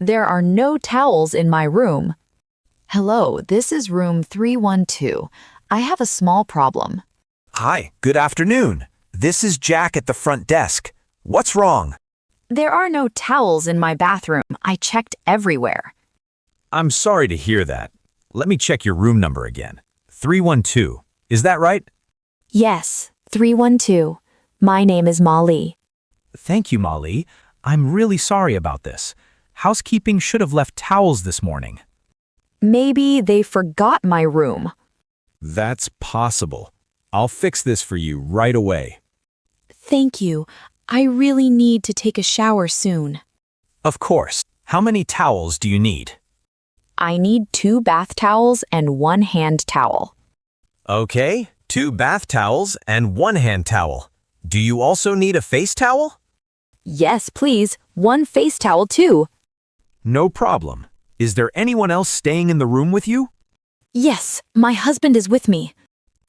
There are no towels in my room. Hello, this is room 312. I have a small problem. Hi, good afternoon. This is Jack at the front desk. What's wrong? There are no towels in my bathroom. I checked everywhere. I'm sorry to hear that. Let me check your room number again. 312. Is that right? Yes, 312. My name is Molly. Thank you, Molly. I'm really sorry about this. Housekeeping should have left towels this morning. Maybe they forgot my room. That's possible. I'll fix this for you right away. Thank you. I really need to take a shower soon. Of course. How many towels do you need? I need 2 bath towels and 1 hand towel. Okay, 2 bath towels and 1 hand towel. Do you also need a face towel? Yes, please. 1 face towel too. No problem. Is there anyone else staying in the room with you? Yes, my husband is with me.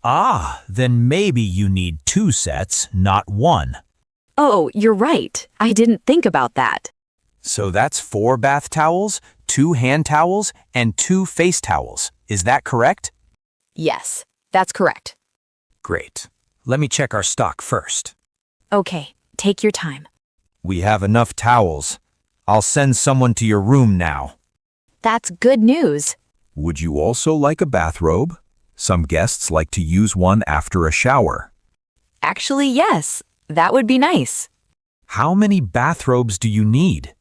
Ah, then maybe you need 2 sets, not 1. Oh, you're right. I didn't think about that. So that's 4 bath towels, 2 hand towels, and 2 face towels. Is that correct? Yes, that's correct. Great. Let me check our stock first. Okay, take your time. We have enough towels. I'll send someone to your room now. That's good news. Would you also like a bathrobe? Some guests like to use one after a shower. Actually, yes. That would be nice. How many bathrobes do you need?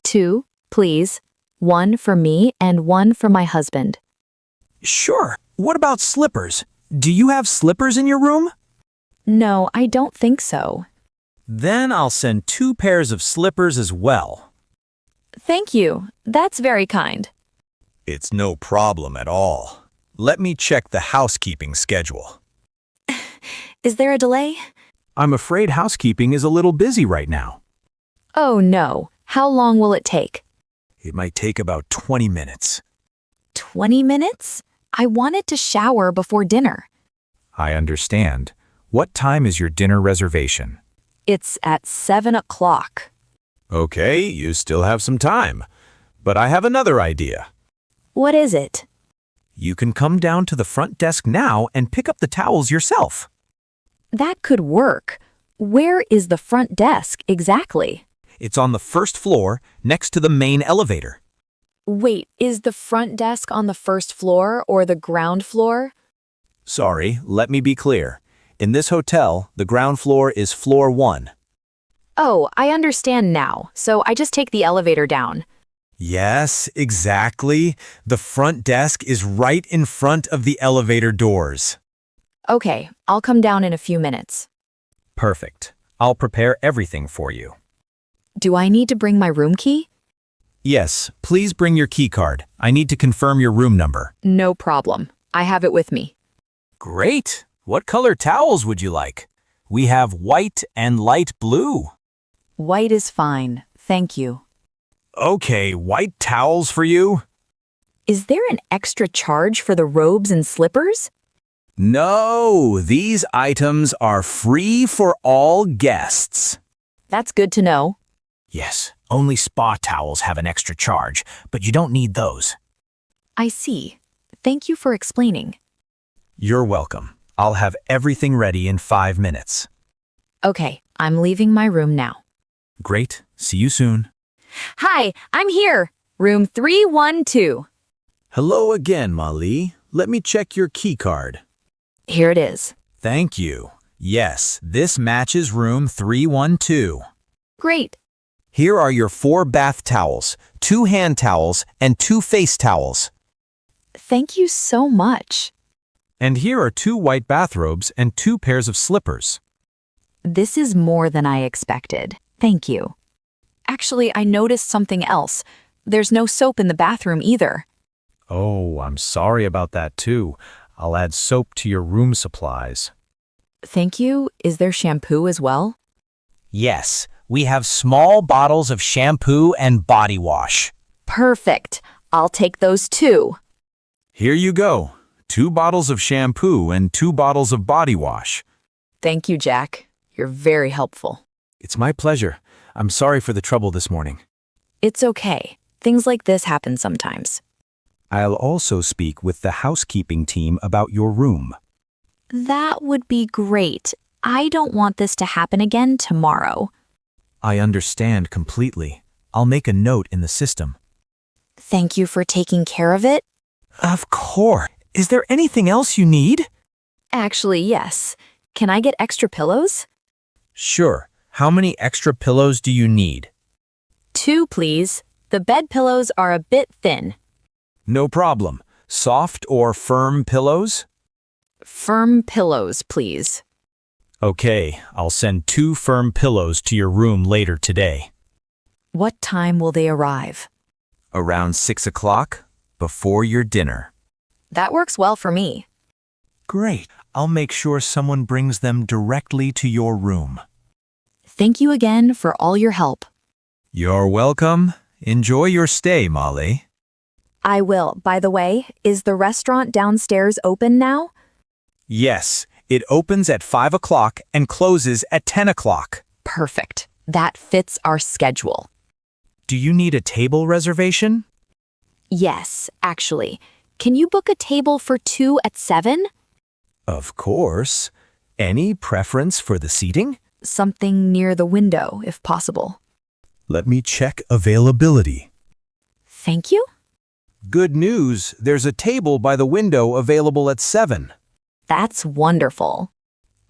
2, please. 1 for me and 1 for my husband. Sure. What about slippers? Do you have slippers in your room? No, I don't think so. Then I'll send 2 pairs of slippers as well. Thank you. That's very kind. It's no problem at all. Let me check the housekeeping schedule. Is there a delay? I'm afraid housekeeping is a little busy right now. Oh no. How long will it take? It might take about 20 minutes. 20 minutes? I wanted to shower before dinner. I understand. What time is your dinner reservation? It's at 7 o'clock. Okay, you still have some time. But I have another idea. What is it? You can come down to the front desk now and pick up the towels yourself. That could work. Where is the front desk exactly? It's on the first floor, next to the main elevator. Wait, is the front desk on the first floor or the ground floor? Sorry, let me be clear. In this hotel, the ground floor is floor 1. Oh, I understand now, so I just take the elevator down. Yes, exactly. The front desk is right in front of the elevator doors. Okay, I'll come down in a few minutes. Perfect. I'll prepare everything for you. Do I need to bring my room key? Yes, please bring your key card. I need to confirm your room number. No problem. I have it with me. Great. What color towels would you like? We have white and light blue. White is fine. Thank you. Okay, white towels for you? Is there an extra charge for the robes and slippers? No, these items are free for all guests. That's good to know. Yes, only spa towels have an extra charge, but you don't need those. I see. Thank you for explaining. You're welcome. I'll have everything ready in 5 minutes. Okay, I'm leaving my room now. Great. See you soon. Hi, I'm here. Room 312. Hello again, Molly. Let me check your key card. Here it is. Thank you. Yes, this matches room 312. Great. Here are your 4 bath towels, 2 hand towels, and 2 face towels. Thank you so much. And here are 2 white bathrobes and 2 pairs of slippers. This is more than I expected. Thank you. Actually, I noticed something else. There's no soap in the bathroom either. Oh, I'm sorry about that too. I'll add soap to your room supplies. Thank you. Is there shampoo as well? Yes, we have small bottles of shampoo and body wash. Perfect. I'll take those too. Here you go. 2 bottles of shampoo and 2 bottles of body wash. Thank you, Jack. You're very helpful. It's my pleasure. I'm sorry for the trouble this morning. It's okay. Things like this happen sometimes. I'll also speak with the housekeeping team about your room. That would be great. I don't want this to happen again tomorrow. I understand completely. I'll make a note in the system. Thank you for taking care of it. Of course. Is there anything else you need? Actually, yes. Can I get extra pillows? Sure. How many extra pillows do you need? 2, please. The bed pillows are a bit thin. No problem. Soft or firm pillows? Firm pillows, please. Okay, I'll send 2 firm pillows to your room later today. What time will they arrive? Around 6 o'clock, before your dinner. That works well for me. Great. I'll make sure someone brings them directly to your room. Thank you again for all your help. You're welcome. Enjoy your stay, Molly. I will. By the way, is the restaurant downstairs open now? Yes, it opens at 5 o'clock and closes at 10 o'clock. Perfect. That fits our schedule. Do you need a table reservation? Yes, actually. Can you book a table for 2 at 7? Of course. Any preference for the seating? Something near the window, if possible. Let me check availability. Thank you. Good news, there's a table by the window available at 7. That's wonderful.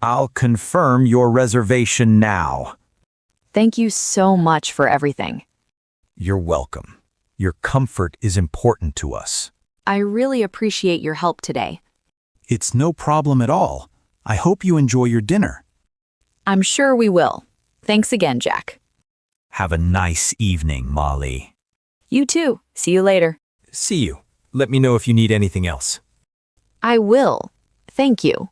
I'll confirm your reservation now. Thank you so much for everything. You're welcome. Your comfort is important to us. I really appreciate your help today. It's no problem at all. I hope you enjoy your dinner. I'm sure we will. Thanks again, Jack. Have a nice evening, Molly. You too. See you later. See you. Let me know if you need anything else. I will. Thank you.